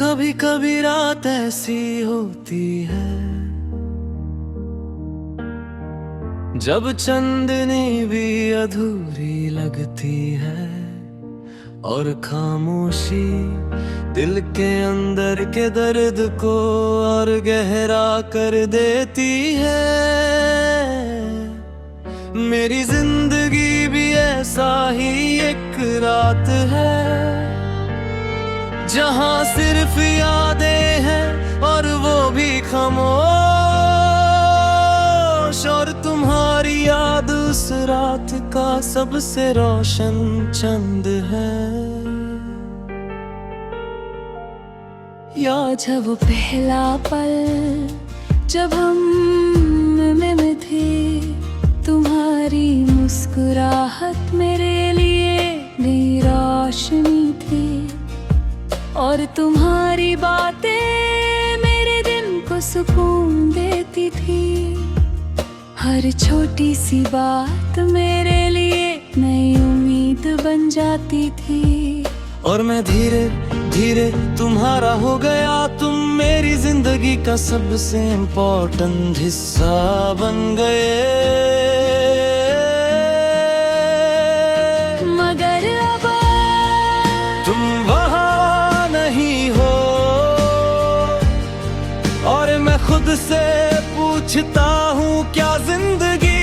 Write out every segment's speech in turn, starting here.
कभी कभी रात ऐसी होती है जब चांदनी भी अधूरी लगती है और खामोशी दिल के अंदर के दर्द को और गहरा कर देती है। मेरी जिंदगी भी ऐसा ही एक रात है जहां सिर्फ यादें हैं और वो भी खामोश, और तुम्हारी याद उस रात का सबसे रोशन चंद है। याद है वो पहला पल जब हम में थे, तुम्हारी मुस्कुराहट मेरे लिए नई रोशनी थी और तुम्हारी बातें मेरे दिन को सुकून देती थी। हर छोटी सी बात मेरे लिए नई उम्मीद बन जाती थी और मैं धीरे धीरे तुम्हारा हो गया। तुम मेरी जिंदगी का सबसे इम्पोर्टेंट हिस्सा बन गए। मगर अब तुम वहाँ नहीं हो और मैं खुद से पूछता हूँ क्या जिंदगी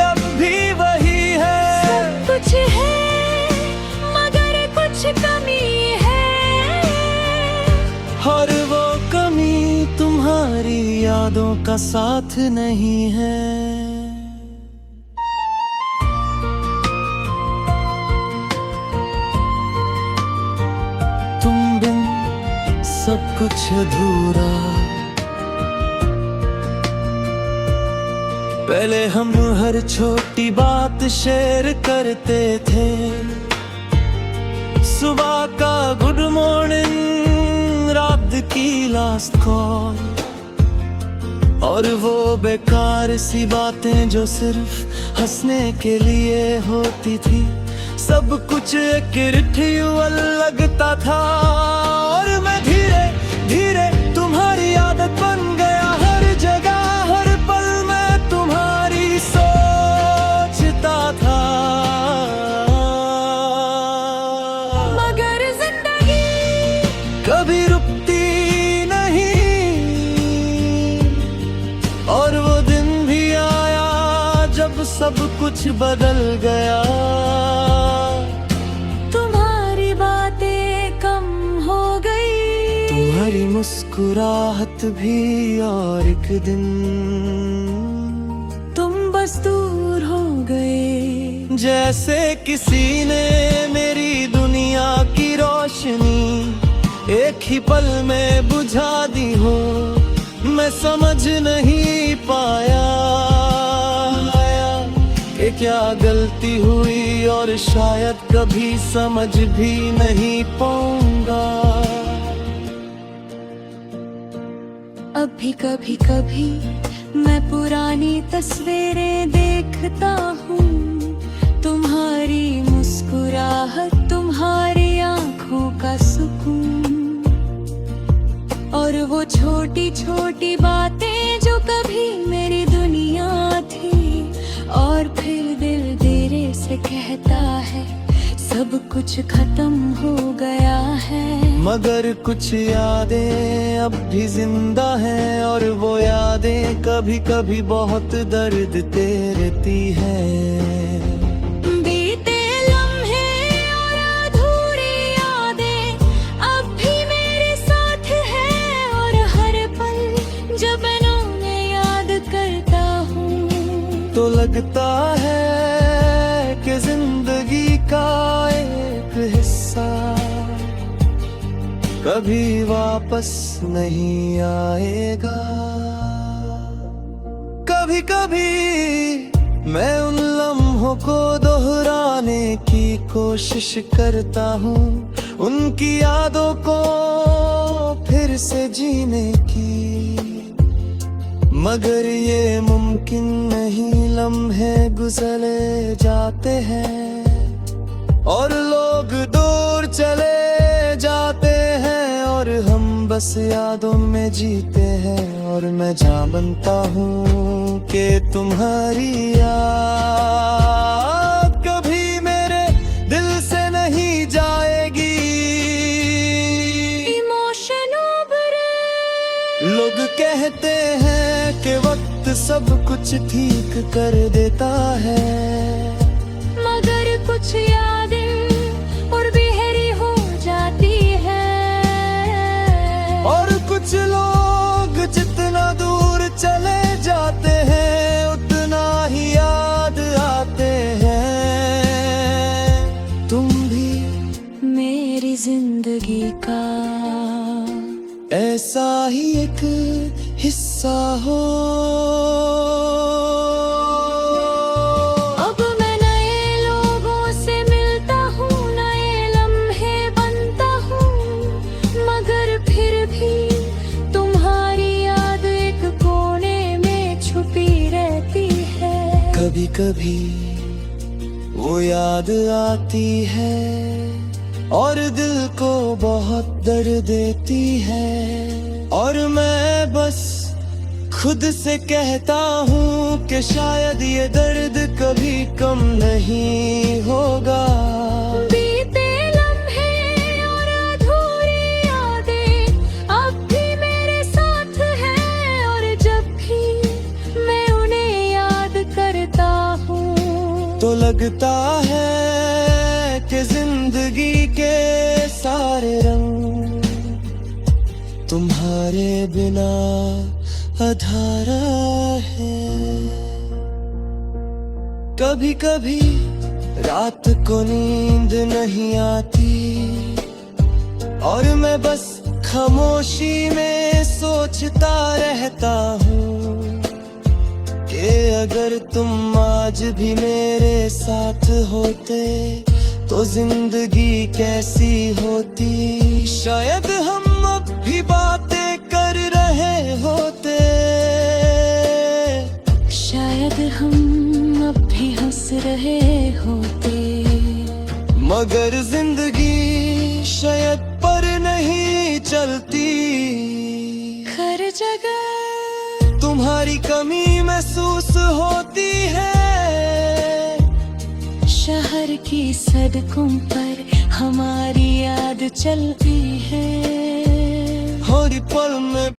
अब भी वही है? सब कुछ है मगर कुछ कमी है, और वो कमी तुम्हारी यादों का साथ नहीं है। तुम बिन सब कुछ अधूरा। पहले हम हर छोटी बात शेयर करते थे, सुबह का गुड मॉर्निंग, रात की लास्ट कॉल, और वो बेकार सी बातें जो सिर्फ हंसने के लिए होती थी। सब कुछ एक रिचुअल लगता था और मैं धीरे धीरे तुम्हारी आदत बन गया। हर जगह हर पल मैं तुम्हारी सोचता था। मगर जिंदगी कभी रुकती नहीं और वो दिन भी आया जब सब कुछ बदल गया। तुम्हारी बातें कम हो गई, तुम्हारी मुस्कुराहट भी, और एक दिन तुम बस दूर हो गए। जैसे किसी ने मेरी दुनिया की रोशनी एक ही पल में बुझा दी हो। मैं समझ नहीं पाया कि क्या गलती हुई और शायद कभी समझ भी नहीं पाऊंगा। अभी कभी कभी मैं पुरानी तस्वीरें देखता हूँ, तुम्हारी मुस्कुराहट, तुम्हारी आंखों का सुकून, और वो छोटी छोटी बातें जो कभी मेरी दुनिया थी। और फिर दिल धीरे से कहता है सब कुछ खत्म हो गया है। मगर कुछ यादें अब भी जिंदा हैं और वो यादें कभी कभी बहुत दर्द देती हैं। बीते लम्हे और अधूरी यादें अब भी मेरे साथ है और हर पल जब मैं उन्हें याद करता हूँ तो लगता है कि जिंदगी का एक हिस्सा कभी वापस नहीं आएगा। कभी कभी मैं उन लम्हों को दोहराने की कोशिश करता हूँ, उनकी यादों को फिर से जीने की, मगर ये मुमकिन नहीं। लम्हे गुजरे जाते हैं और लोग दूर चले जाते हैं और हम बस यादों में जीते हैं, और मैं जहाँ बनता हूँ कि तुम्हारी याद कभी मेरे दिल से नहीं जाएगी। इमोशन उभरे, लोग कहते हैं कि वक्त सब कुछ ठीक कर देता है, मगर कुछ यादें और गहरी हो जाती है। और कुछ लोग जितना दूर चले जाते हैं उतना ही याद आते हैं। तुम भी मेरी जिंदगी का ऐसा ही एक हिस्सा हो। अब मैं नए लोगों से मिलता हूँ, नए लम्हे बनता हूँ, मगर फिर भी तुम्हारी याद एक कोने में छुपी रहती है। कभी कभी वो याद आती है और दिल को बहुत दर्द देती है, और मैं बस खुद से कहता हूँ कि शायद ये दर्द कभी कम नहीं होगा। बीते लम्हे और अधूरी यादें अब भी मेरे साथ हैं, और जब भी मैं उन्हें याद करता हूँ तो लगता है कि जिंदगी के सारे रंग तुम्हारे बिना अधारा है। कभी कभी रात को नींद नहीं आती, और मैं बस खामोशी में सोचता रहता हूँ कि अगर तुम आज भी मेरे साथ होते तो जिंदगी कैसी होती। शायद हम अब भी बातें कर रहे होते, शायद हम अब भी हंस रहे होते, मगर जिंदगी शायद पर नहीं चलती। हर जगह तुम्हारी कमी महसूस होती है, शहर की सड़कों पर हमारी याद चलती है। हर पल में